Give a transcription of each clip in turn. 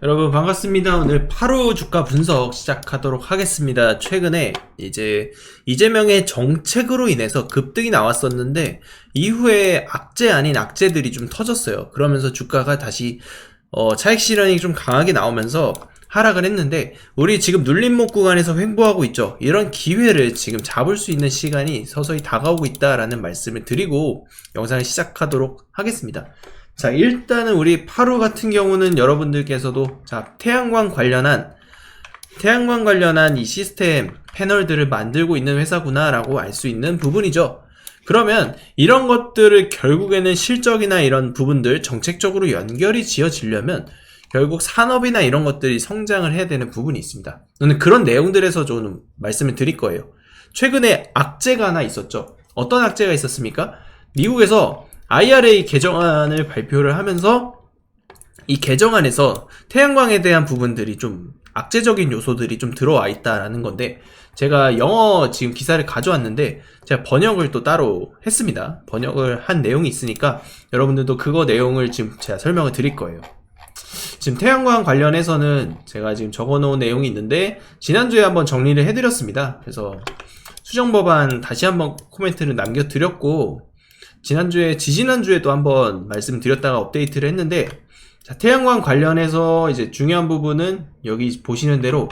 여러분 반갑습니다. 오늘 8호 주가 분석 시작하도록 하겠습니다. 최근에 이제 이재명의 정책으로 인해서 급등이 나왔었는데 이후에 악재 아닌 악재들이 좀 터졌어요. 그러면서 주가가 다시 차익 실현이 좀 강하게 나오면서 하락을 했는데, 우리 지금 눌림목 구간에서 횡보하고 있죠. 이런 기회를 지금 잡을 수 있는 시간이 서서히 다가오고 있다라는 말씀을 드리고 영상을 시작하도록 하겠습니다. 자, 일단은 우리 8호 같은 경우는 여러분들께서도 태양광 관련한 이 시스템 패널들을 만들고 있는 회사구나 라고 알 수 있는 부분이죠. 그러면 이런 것들을 결국에는 실적이나 이런 부분들 정책적으로 연결이 지어지려면 결국 산업이나 이런 것들이 성장을 해야 되는 부분이 있습니다. 저는 그런 내용들에서 좀 말씀을 드릴 거예요. 최근에 악재가 하나 있었죠. 어떤 악재가 있었습니까? 미국에서 IRA 개정안을 발표를 하면서 이 개정안에서 태양광에 대한 부분들이 좀 악재적인 요소들이 좀 들어와 있다라는 건데, 제가 영어 지금 기사를 가져왔는데 제가 번역을 또 따로 했습니다. 번역을 한 내용이 있으니까 여러분들도 그거 내용을 지금 제가 설명을 드릴 거예요. 지금 태양광 관련해서는 제가 지금 적어놓은 내용이 있는데 지난주에 한번 정리를 해드렸습니다. 그래서 수정법안 다시 한번 코멘트를 남겨드렸고, 지지난주에도 한번 말씀드렸다가 업데이트를 했는데, 자, 태양광 관련해서 이제 중요한 부분은 여기 보시는 대로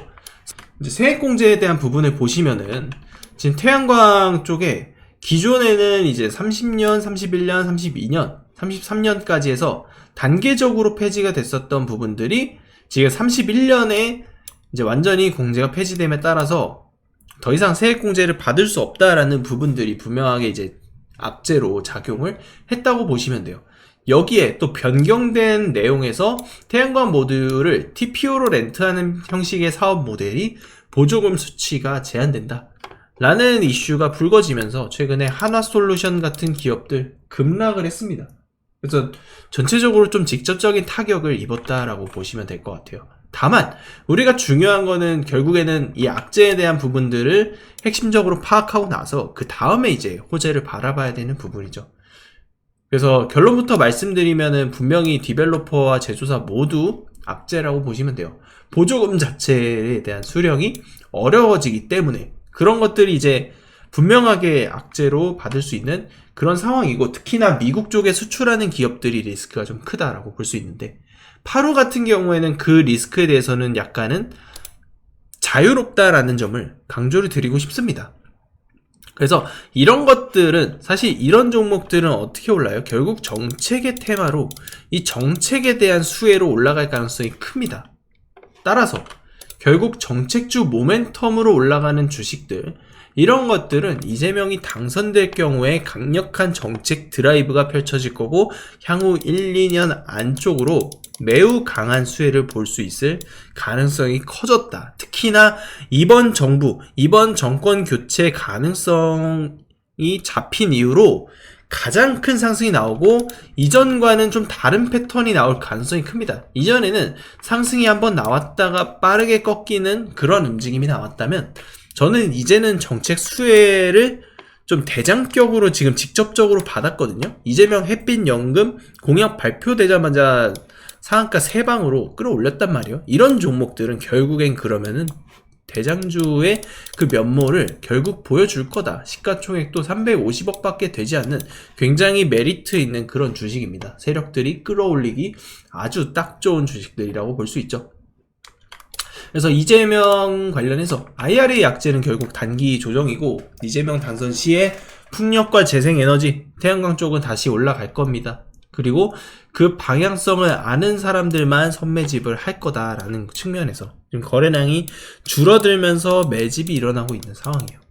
이제 세액공제에 대한 부분을 보시면은 지금 태양광 쪽에 기존에는 이제 30년, 31년, 32년, 33년까지 해서 단계적으로 폐지가 됐었던 부분들이 지금 31년에 이제 완전히 공제가 폐지됨에 따라서 더 이상 세액공제를 받을 수 없다라는 부분들이 분명하게 이제 악재로 작용을 했다고 보시면 돼요. 여기에 또 변경된 내용에서 태양광 모듈을 TPO로 렌트하는 형식의 사업 모델이 보조금 수치가 제한된다 라는 이슈가 불거지면서 최근에 한화솔루션 같은 기업들 급락을 했습니다. 그래서 전체적으로 좀 직접적인 타격을 입었다라고 보시면 될 것 같아요. 다만 우리가 중요한 거는 결국에는 이 악재에 대한 부분들을 핵심적으로 파악하고 나서 그 다음에 이제 호재를 바라봐야 되는 부분이죠. 그래서 결론부터 말씀드리면은 분명히 디벨로퍼와 제조사 모두 악재라고 보시면 돼요. 보조금 자체에 대한 수령이 어려워지기 때문에 그런 것들이 이제 분명하게 악재로 받을 수 있는 그런 상황이고, 특히나 미국 쪽에 수출하는 기업들이 리스크가 좀 크다라고 볼 수 있는데, 8호 같은 경우에는 그 리스크에 대해서는 약간은 자유롭다라는 점을 강조를 드리고 싶습니다. 그래서 이런 것들은, 사실 이런 종목들은 어떻게 올라요? 결국 정책의 테마로 이 정책에 대한 수혜로 올라갈 가능성이 큽니다. 따라서 결국 정책주 모멘텀으로 올라가는 주식들, 이런 것들은 이재명이 당선될 경우에 강력한 정책 드라이브가 펼쳐질 거고 향후 1, 2년 안쪽으로 매우 강한 수혜를 볼 수 있을 가능성이 커졌다. 특히나 이번 정권 교체 가능성이 잡힌 이후로 가장 큰 상승이 나오고, 이전과는 좀 다른 패턴이 나올 가능성이 큽니다. 이전에는 상승이 한번 나왔다가 빠르게 꺾이는 그런 움직임이 나왔다면, 저는 이제는 정책 수혜를 좀 대장격으로 지금 직접적으로 받았거든요. 이재명 햇빛연금 공약 발표되자마자 상한가 3방으로 끌어올렸단 말이에요. 이런 종목들은 결국엔 그러면은 대장주의 그 면모를 결국 보여줄 거다. 시가총액도 350억 밖에 되지 않는 굉장히 메리트 있는 그런 주식입니다. 세력들이 끌어올리기 아주 딱 좋은 주식들이라고 볼 수 있죠. 그래서 이재명 관련해서 IRA 약재는 결국 단기 조정이고, 이재명 당선 시에 풍력과 재생에너지, 태양광 쪽은 다시 올라갈 겁니다. 그리고 그 방향성을 아는 사람들만 선매집을 할 거다라는 측면에서 지금 거래량이 줄어들면서 매집이 일어나고 있는 상황이에요.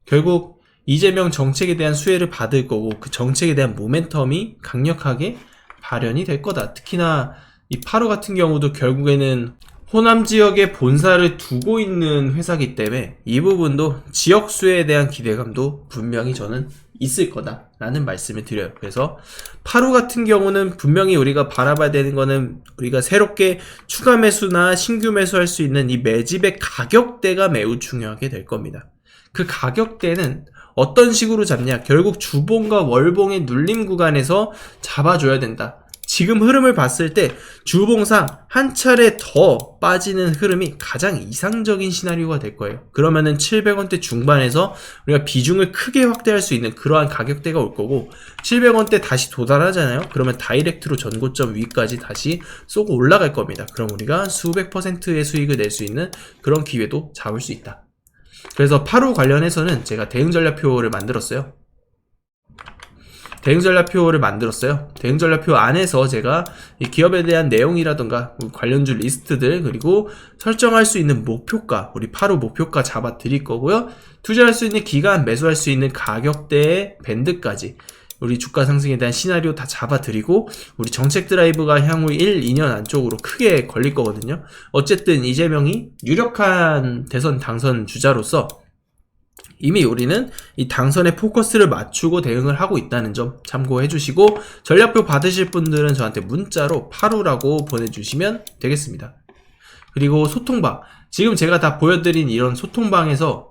결국 이재명 정책에 대한 수혜를 받을 거고, 그 정책에 대한 모멘텀이 강력하게 발현이 될 거다. 특히나 이 8호 같은 경우도 결국에는 호남 지역에 본사를 두고 있는 회사이기 때문에 이 부분도 지역 수혜에 대한 기대감도 분명히 저는 있을 거다라는 말씀을 드려요. 그래서 8호 같은 경우는 분명히 우리가 바라봐야 되는 거는, 우리가 새롭게 추가 매수나 신규 매수할 수 있는 이 매집의 가격대가 매우 중요하게 될 겁니다. 그 가격대는 어떤 식으로 잡냐? 결국 주봉과 월봉의 눌림 구간에서 잡아줘야 된다. 지금 흐름을 봤을 때 주봉상 한 차례 더 빠지는 흐름이 가장 이상적인 시나리오가 될 거예요. 그러면은 700원대 중반에서 우리가 비중을 크게 확대할 수 있는 그러한 가격대가 올 거고, 700원대 다시 도달하잖아요. 그러면 다이렉트로 전고점 위까지 다시 쏘고 올라갈 겁니다. 그럼 우리가 수백 %의 수익을 낼 수 있는 그런 기회도 잡을 수 있다. 그래서 파루 관련해서는 제가 대응 전략표를 만들었어요. 대응 전략표 안에서 제가 이 기업에 대한 내용이라던가 관련주 리스트들, 그리고 설정할 수 있는 목표가, 우리 파루 목표가 잡아 드릴 거고요. 투자할 수 있는 기간, 매수할 수 있는 가격대의 밴드까지 우리 주가 상승에 대한 시나리오 다 잡아 드리고, 우리 정책 드라이브가 향후 1, 2년 안쪽으로 크게 걸릴 거거든요. 어쨌든 이재명이 유력한 대선 당선 주자로서 이미 우리는 이 당선에 포커스를 맞추고 대응을 하고 있다는 점 참고해 주시고, 전략표 받으실 분들은 저한테 문자로 파루라고 보내주시면 되겠습니다. 그리고 소통방, 지금 제가 다 보여드린 이런 소통방에서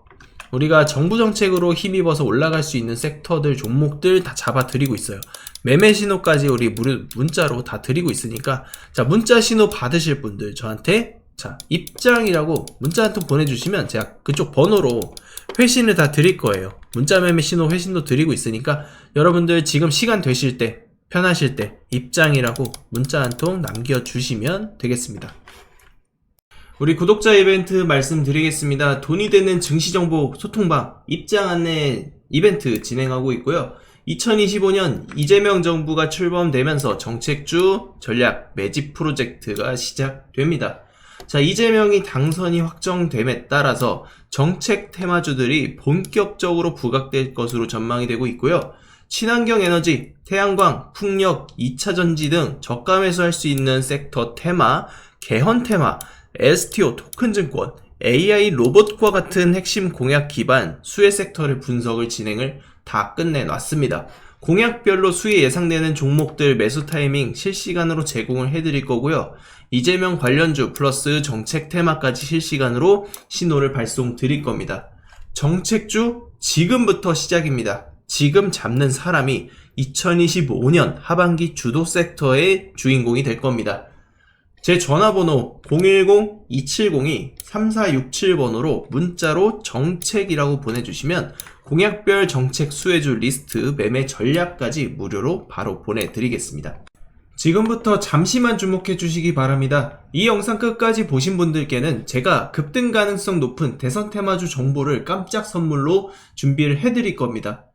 우리가 정부 정책으로 힘입어서 올라갈 수 있는 섹터들, 종목들 다 잡아 드리고 있어요. 매매 신호까지 우리 문자로 다 드리고 있으니까, 자, 문자 신호 받으실 분들 저한테 자, 입장이라고 문자 한 통 보내주시면 제가 그쪽 번호로 회신을 다 드릴 거예요. 문자 매매 신호 회신도 드리고 있으니까 여러분들 지금 시간 되실 때, 편하실 때 입장이라고 문자 한 통 남겨주시면 되겠습니다. 우리 구독자 이벤트 말씀드리겠습니다. 돈이 되는 증시정보 소통방 입장 안내 이벤트 진행하고 있고요. 2025년 이재명 정부가 출범되면서 정책주 전략 매집 프로젝트가 시작됩니다. 자, 이재명이 당선이 확정됨에 따라서 정책 테마주들이 본격적으로 부각될 것으로 전망이 되고 있고요. 친환경 에너지, 태양광, 풍력, 2차전지 등 저가 매수할 수 있는 섹터 테마, 개헌 테마, STO, 토큰증권, AI 로봇과 같은 핵심 공약 기반 수혜 섹터를 분석을 진행을 다 끝내놨습니다. 공약별로 수혜 예상되는 종목들 매수 타이밍 실시간으로 제공을 해드릴 거고요. 이재명 관련주 플러스 정책 테마까지 실시간으로 신호를 발송 드릴 겁니다. 정책주 지금부터 시작입니다. 지금 잡는 사람이 2025년 하반기 주도 섹터의 주인공이 될 겁니다. 제 전화번호 010-270-3467번으로 문자로 정책이라고 보내주시면 공약별 정책 수혜주 리스트, 매매 전략까지 무료로 바로 보내드리겠습니다. 지금부터 잠시만 주목해 주시기 바랍니다. 이 영상 끝까지 보신 분들께는 제가 급등 가능성 높은 대선 테마주 정보를 깜짝 선물로 준비를 해드릴 겁니다.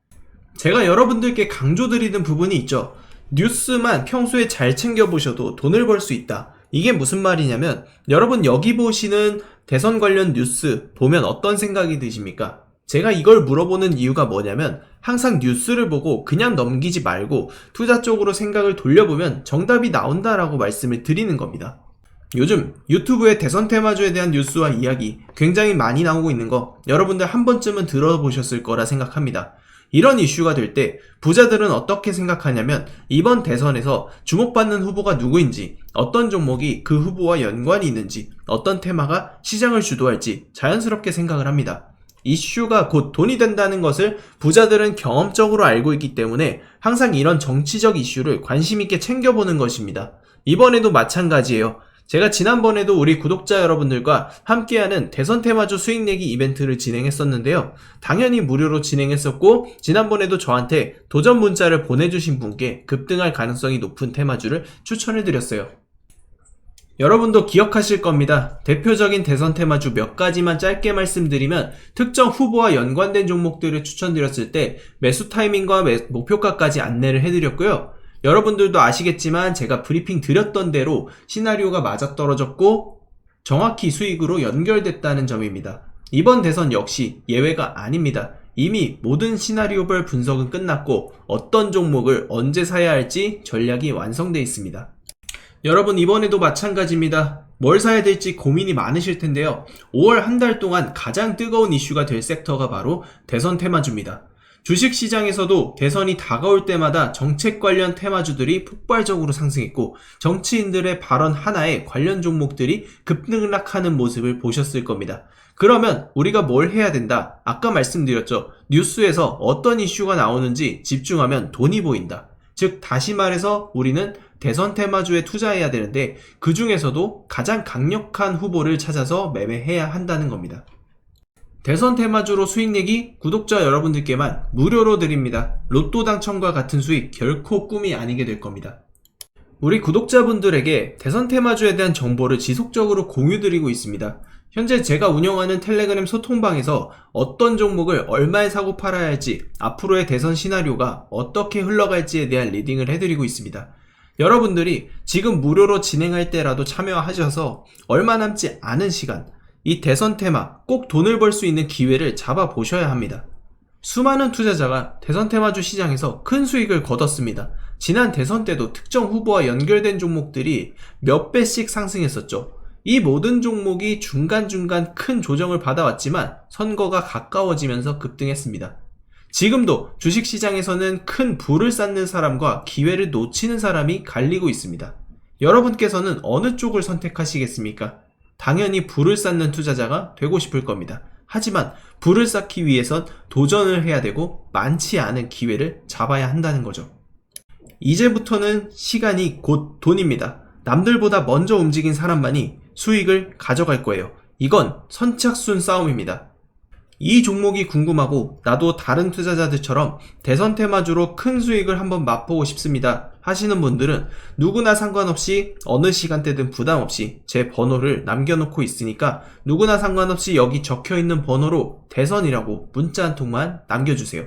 제가 여러분들께 강조드리는 부분이 있죠. 뉴스만 평소에 잘 챙겨보셔도 돈을 벌 수 있다. 이게 무슨 말이냐면, 여러분 여기 보시는 대선 관련 뉴스 보면 어떤 생각이 드십니까? 제가 이걸 물어보는 이유가 뭐냐면, 항상 뉴스를 보고 그냥 넘기지 말고 투자 쪽으로 생각을 돌려보면 정답이 나온다라고 말씀을 드리는 겁니다. 요즘 유튜브에 대선 테마주에 대한 뉴스와 이야기 굉장히 많이 나오고 있는 거 여러분들 한 번쯤은 들어보셨을 거라 생각합니다. 이런 이슈가 될 때 부자들은 어떻게 생각하냐면, 이번 대선에서 주목받는 후보가 누구인지, 어떤 종목이 그 후보와 연관이 있는지, 어떤 테마가 시장을 주도할지 자연스럽게 생각을 합니다. 이슈가 곧 돈이 된다는 것을 부자들은 경험적으로 알고 있기 때문에 항상 이런 정치적 이슈를 관심 있게 챙겨보는 것입니다. 이번에도 마찬가지예요. 제가 지난번에도 우리 구독자 여러분들과 함께하는 대선 테마주 수익 내기 이벤트를 진행했었는데요. 당연히 무료로 진행했었고, 지난번에도 저한테 도전 문자를 보내주신 분께 급등할 가능성이 높은 테마주를 추천해드렸어요. 여러분도 기억하실 겁니다. 대표적인 대선 테마주 몇 가지만 짧게 말씀드리면, 특정 후보와 연관된 종목들을 추천드렸을 때 매수 타이밍과 목표가까지 안내를 해드렸고요. 여러분들도 아시겠지만 제가 브리핑 드렸던 대로 시나리오가 맞아떨어졌고 정확히 수익으로 연결됐다는 점입니다. 이번 대선 역시 예외가 아닙니다. 이미 모든 시나리오별 분석은 끝났고 어떤 종목을 언제 사야 할지 전략이 완성되어 있습니다. 여러분 이번에도 마찬가지입니다. 뭘 사야 될지 고민이 많으실 텐데요. 5월 한 달 동안 가장 뜨거운 이슈가 될 섹터가 바로 대선 테마주입니다. 주식시장에서도 대선이 다가올 때마다 정책 관련 테마주들이 폭발적으로 상승했고, 정치인들의 발언 하나에 관련 종목들이 급등락하는 모습을 보셨을 겁니다. 그러면 우리가 뭘 해야 된다? 아까 말씀드렸죠. 뉴스에서 어떤 이슈가 나오는지 집중하면 돈이 보인다. 즉 다시 말해서 우리는 대선 테마주에 투자해야 되는데 그 중에서도 가장 강력한 후보를 찾아서 매매해야 한다는 겁니다. 대선 테마주로 수익 내기 구독자 여러분들께만 무료로 드립니다. 로또 당첨과 같은 수익 결코 꿈이 아니게 될 겁니다. 우리 구독자분들에게 대선 테마주에 대한 정보를 지속적으로 공유드리고 있습니다. 현재 제가 운영하는 텔레그램 소통방에서 어떤 종목을 얼마에 사고 팔아야 할지, 앞으로의 대선 시나리오가 어떻게 흘러갈지에 대한 리딩을 해드리고 있습니다. 여러분들이 지금 무료로 진행할 때라도 참여하셔서 얼마 남지 않은 시간, 이 대선 테마 꼭 돈을 벌 수 있는 기회를 잡아보셔야 합니다. 수많은 투자자가 대선 테마주 시장에서 큰 수익을 거뒀습니다. 지난 대선 때도 특정 후보와 연결된 종목들이 몇 배씩 상승했었죠. 이 모든 종목이 중간중간 큰 조정을 받아왔지만 선거가 가까워지면서 급등했습니다. 지금도 주식시장에서는 큰 부를 쌓는 사람과 기회를 놓치는 사람이 갈리고 있습니다. 여러분께서는 어느 쪽을 선택하시겠습니까? 당연히 부를 쌓는 투자자가 되고 싶을 겁니다. 하지만 부를 쌓기 위해선 도전을 해야 되고 많지 않은 기회를 잡아야 한다는 거죠. 이제부터는 시간이 곧 돈입니다. 남들보다 먼저 움직인 사람만이 수익을 가져갈 거예요. 이건 선착순 싸움입니다. 이 종목이 궁금하고 나도 다른 투자자들처럼 대선 테마주로 큰 수익을 한번 맛보고 싶습니다 하시는 분들은 누구나 상관없이 어느 시간대든 부담없이 제 번호를 남겨놓고 있으니까 누구나 상관없이 여기 적혀있는 번호로 대선이라고 문자 한 통만 남겨주세요.